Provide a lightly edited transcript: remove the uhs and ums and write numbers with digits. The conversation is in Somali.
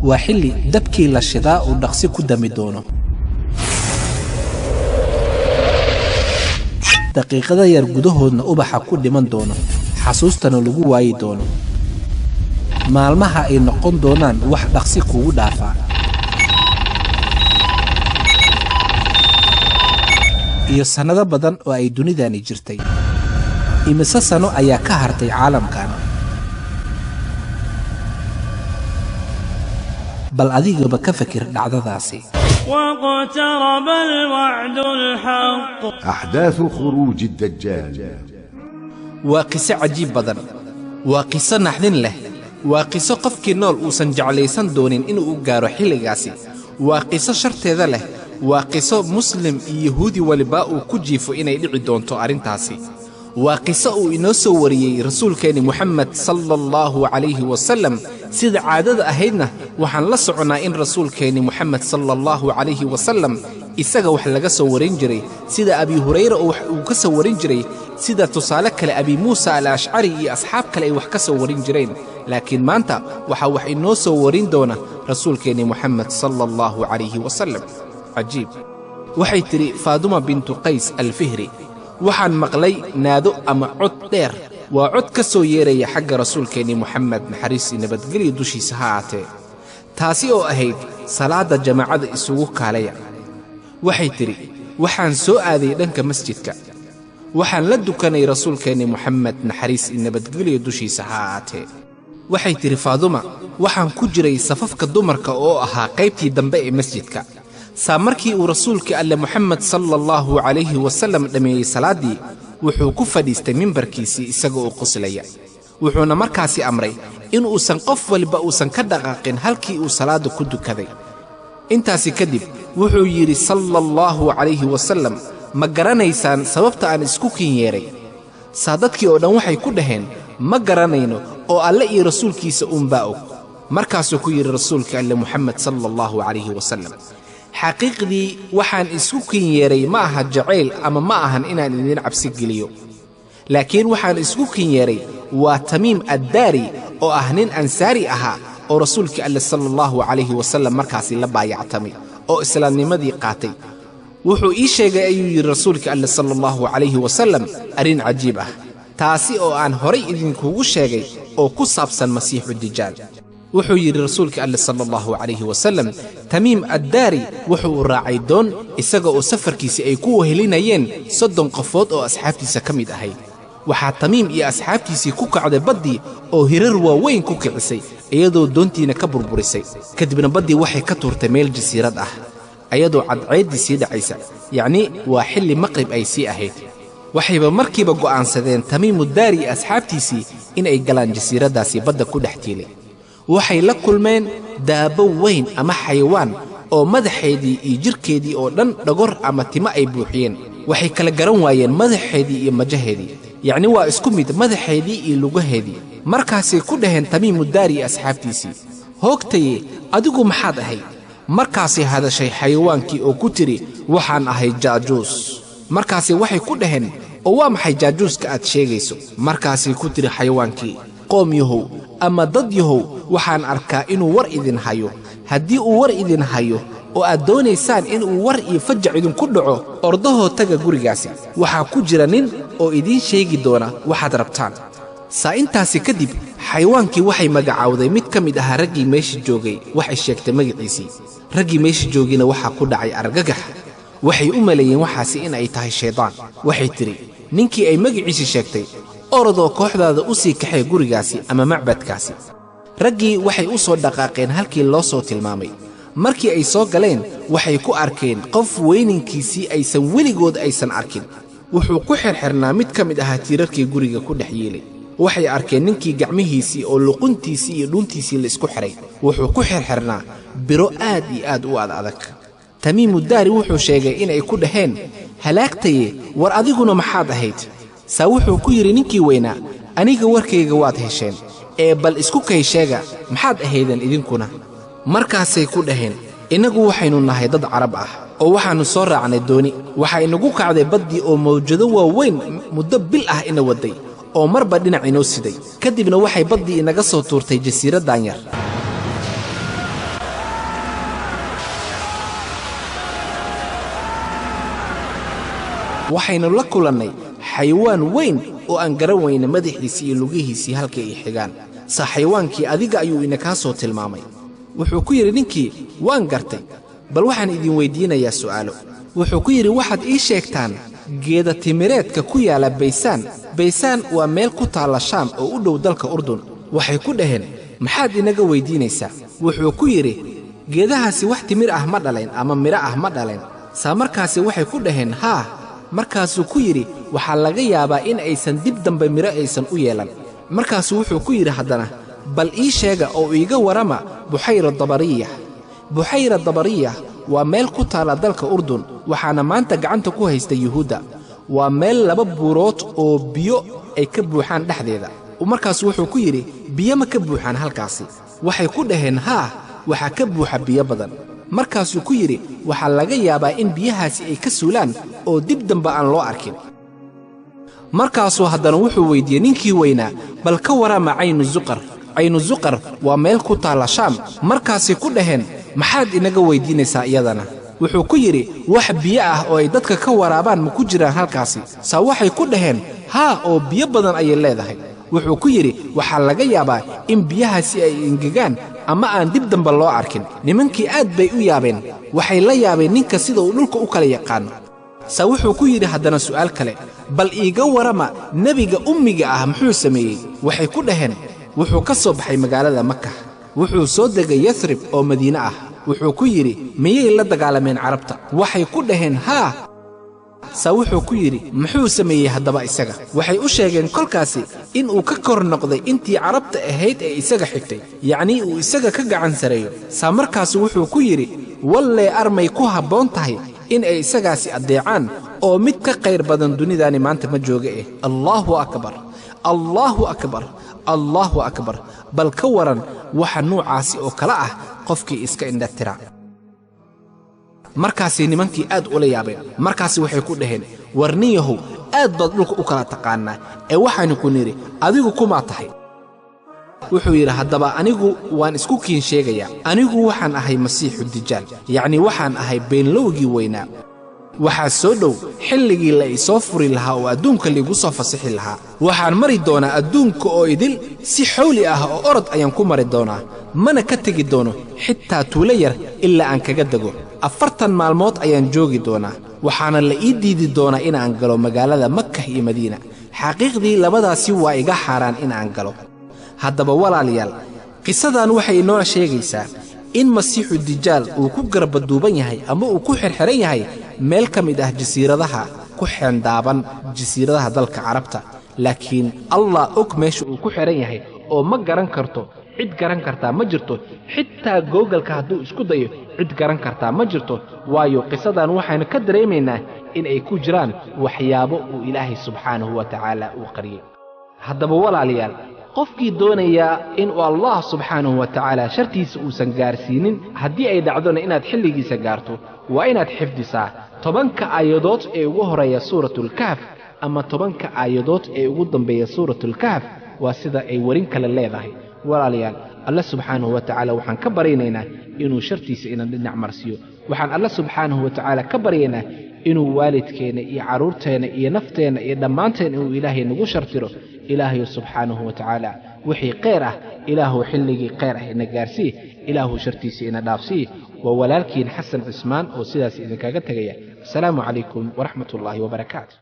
وحلي دبكي للشداء ودقسي كدامي دونه دقيقة يرقدهن أبحا كل من دونه حسوستنا لغو واي دونه maalmaha ay noqon doonaan wax dhaqsi kugu dhaafa iyo sanado badan oo ay dunidani jirtay imise sano ayaa ka hartay caalamkan bal adigaba ka fakir dhacdadaasi واقترب الوعد الحق أحداث خروج الدجال وقصة عجيب بدن وقصة نحن له وقصة قفك نول وسن جعليسان دونين إنه أقارو حلقاسي وقصة شرط ذا له وقصة مسلم يهودي والباء كجيفو إنا يدعي دونتو أرنتاسي وقصة إنه سوري رسول كان محمد صلى الله عليه وسلم سيد عادة أهيدنا وحن لسعنا إن رسول كان محمد صلى الله عليه وسلم إساق وحلقة سورين جري سيد أبي هريرة وكسورين جري سيد تصالك لأبي موسى الأشعري أصحابك لأي وحكا سورين جرين لكن ما أنت وحوح إنه سورين دونا رسول كان محمد صلى الله عليه وسلم عجيب وحي تري فاطمة بنت قيس الفهري وحن مقلي نادو أما عد دير وعد كسو يري حق رسول كان محمد نحريسي نبتقلي دوشي سهاته تاسيو أهيد صلاة جماعة إسووك عليا وحي تري وحن سو آذي لنك مسجدك وحن لدو كان رسول كان محمد نحريسي نبتقلي دوشي سهاته waxay tiri Faaduma waxaan ku jiray safafka dumarka oo ahaa qaybtii dambe ee masjidka saamarkii uu rasuulka alle Muhammad sallallahu alayhi wa sallam dhameeyay salaadii wuxuu ku fadhiistay minbarkiisii isagoo qoslaya wuxuuna markaasi amray in uusan qof walba uusan ka dhaqaaqin halkii uu salaada ku dukaday intaasi kadib wuxuu yiri sallallahu alayhi wa sallam ma garanaysaan sababta aan isku kinyeeray saadadkii oo dhan waxay ku dhaheen ma garanayno oo alle iyo rasuulkiisa baa og markaasuu ku yiri rasuulka alle Muhammad sallallahu alayhi wa sallam xaqiiqdii waxaan isku kinyeeray ma aha jacayl ama ma ahan inaan idin cabsi geliyo laakiin waxaan isku kinyeeray waa Tamiim ad-Dari oo ah nin ansaari ahaa oo rasuulka alle sallallahu alayhi wa sallam markaasi la baayactamay oo islaamnimadii qaatay wuxuu ii sheegay ayuu yiri rasuulka alle sallallahu alayhi wa sallam arin cajiib ah taasi oo aan horay idinkugu sheegay oo ku saabsan masiixu dijaal wuxuu yiri rasuulka alle sallallahu alayhi wa sallam Tamiim ad-Dari wuxuu raacay doon isaga oo safarkiisa ay ku wehelinayeen 30 qofood oo asxaabtiisa kamid ahay waxa Tamiim iyo asxaabtiisa ku kacday badii oo hirar waaweyn ku kicisay iyadoo doontiina ka burburisay kadibna badii waxay ka tuurtay meel jasiirad ah ayadoo cadceedii sii dhacaysa yaani waa xilli maqrib ay sii ahayd waxayba markiiba go'aansadeen Tamiim ad-Dari asxaabtiisii in ay galaan jasiiradaasi badda ku dhaxtiilay waxay la kulmeen daabo weyn ama xayawaan oo madaxeedii iyo jirkeedii oo dhan dhagor ama timo ay buuxiyeen waxay kala garan waayeen madaxeedii iyo majaheedii yaani waa isku mid madaxeedii iyo lugaheedii markaasay ku dhaheen Tamiim ad-Dari asxaabtiisii hoogtay adigu maxaad ahay markaasay hadashay xayawaankii oo ku tiri waxaan ahay jaajuus markaasi waxay ku dhaheen oo waa maxay jaajuuska aad sheegayso markaasi ku tiri xayawaankii qoom yahow ama dad yahow waxaan arkaa inuu war idin hayo haddii uu war idin hayo oo aad doonaysaan inuu war iyo fajac idinku dhaco ordahoo taga gurigaasi waxaa ku jira nin oo idin sheegi doona waxaad rabtaan saa intaasi kadib xayawaankii waxay magacaawday mid ka mid ahaa raggii meesha joogay waxay sheegtay magaciisii raggii meesha joogina waxaa ku dhacay argagax waxay u maleeyeen waxaasi in ay tahay shaydaan waxay tiri ninkii ay magaciisa sheegtay orodoo kooxdaada u sii kaxay gurigaasi ama macbadkaasi raggii waxay u soo dhaqaaqeen halkii loo soo tilmaamay markii ay soo galeen waxay ku arkeen qof weyninkiisii aysan weligood aysan arkin wuxuu ku xirxirnaa mid ka mid ahaa tiirarkii guriga ku dhex yeelay waxay arkeen ninkii gacmihiisii oo luquntiisii iyo dhuntiisii la isku xiray wuxuu ku xirxirnaa biro aad iyo aad u adag Tamiim ad-Dari wuxuu sheegay in ay ku dhaheen halaagtaye war adiguna maxaad ahayd saa wuxuu ku yiri ninkii weynaa aniga warkayga waad hesheen ee bal isku kay sheega maxaad ahaydeen idinkuna markaasay ku dhaheen inagu waxaynu nahay dad carab ah oo waxaanu soo raacnay dooni waxa inagu kacday badii oo mawjado waaweyn muddo bil ah ina waday oo marba dhinac inoo siday kadibna waxay badii inaga soo tuurtay jasiiradan yar waxaynu la kulannay xayawaan weyn oo aan garan weyna madaxiisii iyo lugihiisii halka ay xigaan sa xayawaankii adiga ayuu inakaa soo tilmaamay wuxuu ku yidhi ninkii waan gartay bal waxaan idin weydiinayaa su'aalo wuxuu ku yidhi waxaad ii sheegtaan geeda timireedka ku yaala baysaan waa meel ku taalla shaam oo u dhow dalka urdun waxay ku dhaheen maxaad inaga weydiinaysaa wuxuu ku yidhi geedahaasi wax timir ah ma dhalayn ama midho ah ma dhalayn saa markaasi waxay ku dhaheen haa markaasuu ku yidhi waxaa laga yaabaa in aysan dib dambe midho aysan u yeelan markaasuu wuxuu ku yidhi haddana bal ii sheega oo iiga warrama buxayra dabariyah waa meel ku taalla dalka urdun waxaana maanta gacanta ku haysta yuhuudda waa meel 2 buurood oo biyo ay ka buuxaan dhexdeeda markaasuu wuxuu ku yidhi biyo ma ka buuxaan halkaasi waxay ku dhaheen haa waxaa ka buuxa biyo badan markaasuu ku yidhi waxaa laga yaabaa in biyahaasi ay ka suulaan oo dib dambe aan loo arkin markaasuu haddana wuxuu weyddiiyey ninkii weynaa bal ka warrama caynu zuqar waa meel ku taalla shaam markaasay ku dhaheen maxaad inaga weyddiinaysaa iyadana wuxuu ku yidhi wax biyo ah oo ay dadka ka waraabaan ma ku jiraan halkaasi saa waxay ku dhaheen haa oo biyo badan ayay leedahay wuxuu ku yidhi waxaa laga yaabaa in biyahaasi ay engegaan ama aan dib dambe loo arkin nimankii aad bay u yaabeen waxay la yaabeen ninka sida uu dhulka u kala yaqaano saa wuxuu ku yidhi haddana su'aal kale bal iiga warrama nebiga ummiga ah muxuu sameeyey waxay ku dhaheen wuxuu ka soo baxay magaalada maka wuxuu soo degay yasrib oo madiine ah wuxuu ku yidhi miyay la dagaalameen carabta waxay ku dhaheen haa saa wuxuu ku yidhi muxuu sameeyey haddaba isaga waxay u sheegeen kolkaasi in uu ka kor noqday intii carabta ahayd ee isaga xigtay yacnii uu isaga ka gacan sareeyo saa markaasu wuxuu ku yidhi wallee armay ku habboon tahay in ay isagaasi addeecaan oo mid ka qayr badan dunidaani maanta ma jooga allaahu akbar bal ka waran waxa nuucaasi oo kale ah qofkii iska indhatira markaasay nimankii aad ula yaabeen markaasi waxay ku dhaheen warniyahow aad baad dhulka u kala taqaannaa ee waxaanu ku nidhi adigu kumaa tahay wuxuu yidhi haddaba anigu waan isku kiin sheegayaa anigu waxaan ahay masiixu dijaal yacnii waxaan ahay beenlowgii weynaa waxaa soo dhow xilligii la isoo furi lahaa oo adduunka liigu soo fasixi lahaa waxaan mari doonaa adduunka oo idil si xawli ah oo orod ayaan ku mari doonaa mana ka tegi doono xitaa tuulo yar ilaa aan kaga dego 40 maalmood ayaan joogi doonaa waxaana la ii diidi doonaa inaan galo magaalada maka iyo madiina xaqiiqdii labadaasi waa iga xaaraan inaan galo haddaba walaalayaal qisadan waxay inoo sheegaysaa in masiixu dijaal uu ku garbaduuban yahay ama uu ku xirxiran yahay meel ka mid ah jasiiradaha ku xeendaaban jasiiradaha dalka carabta laakiin allah og meesha uu ku xiran yahay oo ma garan karto cid garan kartaa ma jirto xitaa googalka hadduu isku dayo cid garan kartaa ma jirto waayo qisadan waxaynu ka dareemaynaa in ay ku jiraan waxyaabo uu ilaahay subxaanahu wa tacaala uu qariyey haddaba walaalayaal qofkii doonaya inuu allah subxaanahu wa tacaala shartiisa uusan gaarsiinin haddii ay dhacdona inaad xilligiisa gaarto waa inaad xifdisaa 10 aayadood ee ugu horeeya suuratulkahf ama 10 aayadood ee ugu dambeeya suuratulkahf waa sida ay warin kale leedahay walaalayaal alla subxaanahu wa tacaala waxaan ka baraynaynaa inuu shartiisa ina dhinac marsiyo waxaan alla subxaanahu wa tacaala ka baryaynaa inuu waalidkeena iyo carruurteena iyo nafteenna iyo dhammaanteen inuu ilaahay nagu shartiro ilaahayu subxaanahu wa tacaala wixii khayr ah ilaahu xilligii khayr ah ina gaarsii ilaahu shartiisa ina dhaafsii waa walaalkiin xasan cismaan oo sidaas idinkaga tegaya asalaamu calaykum waraxmat ullaahi wabarakaatu